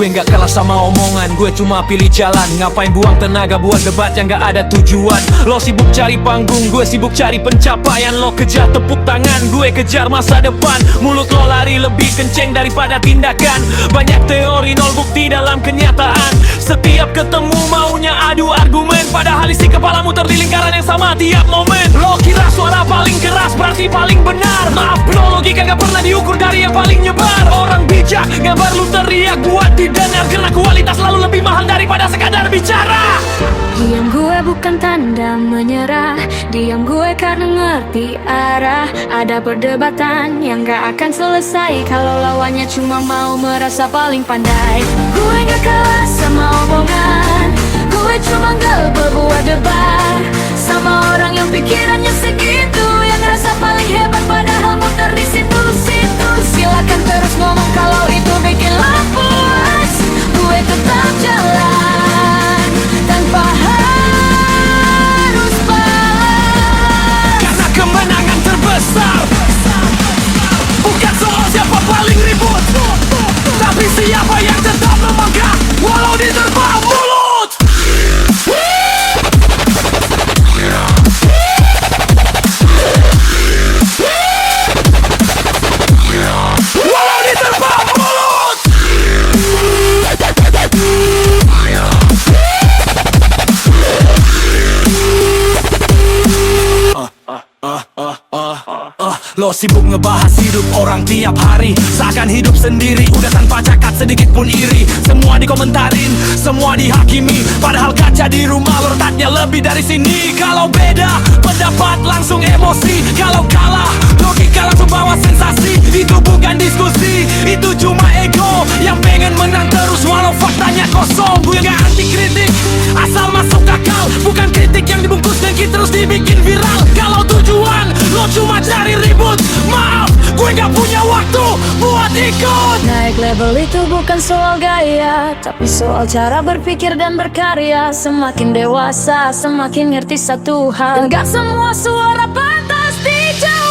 Gue gak kalah sama omongan, gue cuma pilih jalan. Ngapain buang tenaga buat debat yang gak ada tujuan. Lo sibuk cari panggung, gue sibuk cari pencapaian. Lo kejar tepuk tangan, gue kejar masa depan. Mulut lo lari lebih kenceng daripada tindakan. Banyak teori, nol bukti dalam kenyataan. Setiap ketemu maunya adu argumen, padahal isi kepalamu terdi lingkaran yang sama tiap momen. Lo kira suara paling keras berarti paling benar. Maaf bro, logika gak pernah diukur dari yang paling nyebar. Orang bijak gak perlu teriak buat didengar, karena kualitas selalu lebih mahal daripada sekadar bicara. Diam gue bukan tanda menyerah, diam gue karena ngerti arah. Ada perdebatan yang gak akan selesai kalau lawannya cuma mau merasa paling pandai. Gue gak kalah sama omongan, gue cuma gak berbuat debat sama orang yang pikirannya segitu, yang rasa paling hebat padahal muter di situ-situ. Silakan terus ngomong kalau itu bikin lo puas, gue tetap jalan tanpa harus balas. Karena kemenangan terbesar bukan soal siapa paling ribut, tapi siapa yang tetap melangkah walau diterpa mulut. Walau diterpa mulut. Lo sibuk ngebahas hidup orang tiap hari, seakan hidup sendiri, udah tanpa cakat sedikit pun iri. Semua dikomentarin, semua dihakimi, padahal kaca di rumah lo letaknya lebih dari sini. Kalau beda pendapat langsung emosi, kalau kalah logika langsung bawa sensasi. Itu bukan diskusi, itu cuma ego yang pengen menang terus walau faktanya kosong. Gue gak anti kritik, asal masuk akal, bukan kritik yang dibungkus dan terus dibikin viral. Kalau tujuan lo cuma cari ribut, maaf, gue gak punya waktu buat ikut. Naik level itu bukan soal gaya, tapi soal cara berpikir dan berkarya. Semakin dewasa, semakin ngerti satu hal, dan gak semua suara pantas dijauh.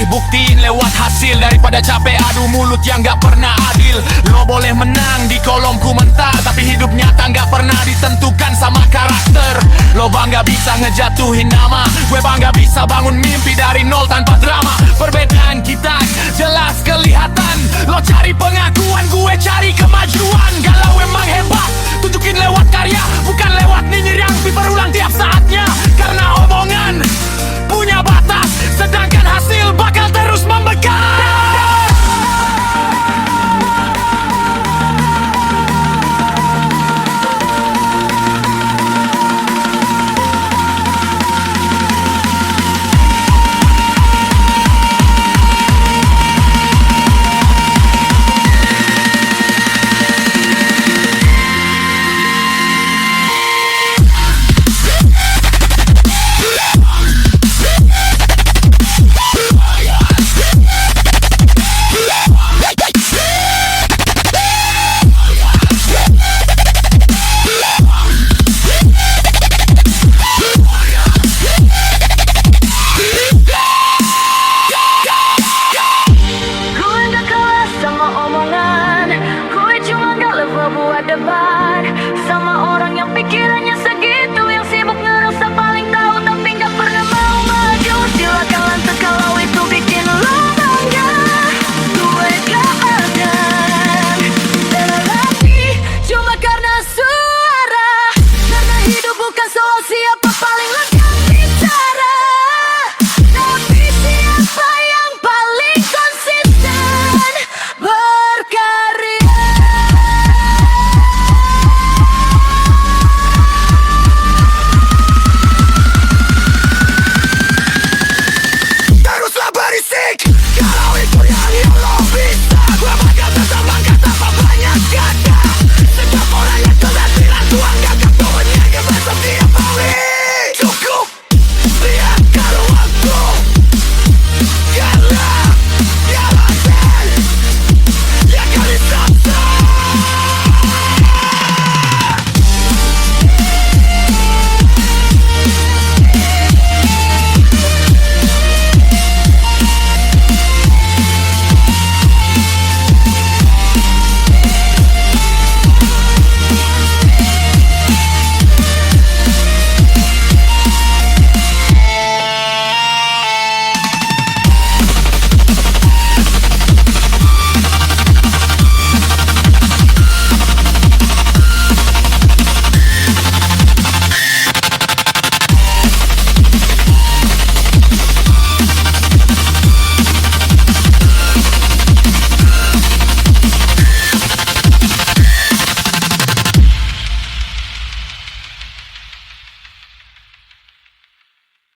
Buktiin lewat hasil daripada capek adu mulut yang gak pernah adil. Lo boleh menang di kolom komentar, tapi hidup nyata gak pernah ditentukan sama karakter. Lo bangga bisa ngejatuhin nama, gue bangga bisa bangun mimpi dari nol tanpa drama. Perbedaan kita jelas kelihatan, lo cari pengakuan, gue cari kemajuan. Galau emang hebat, tunjukin lewat karya, bukan lewat nyinyir yang berulang tiap saat.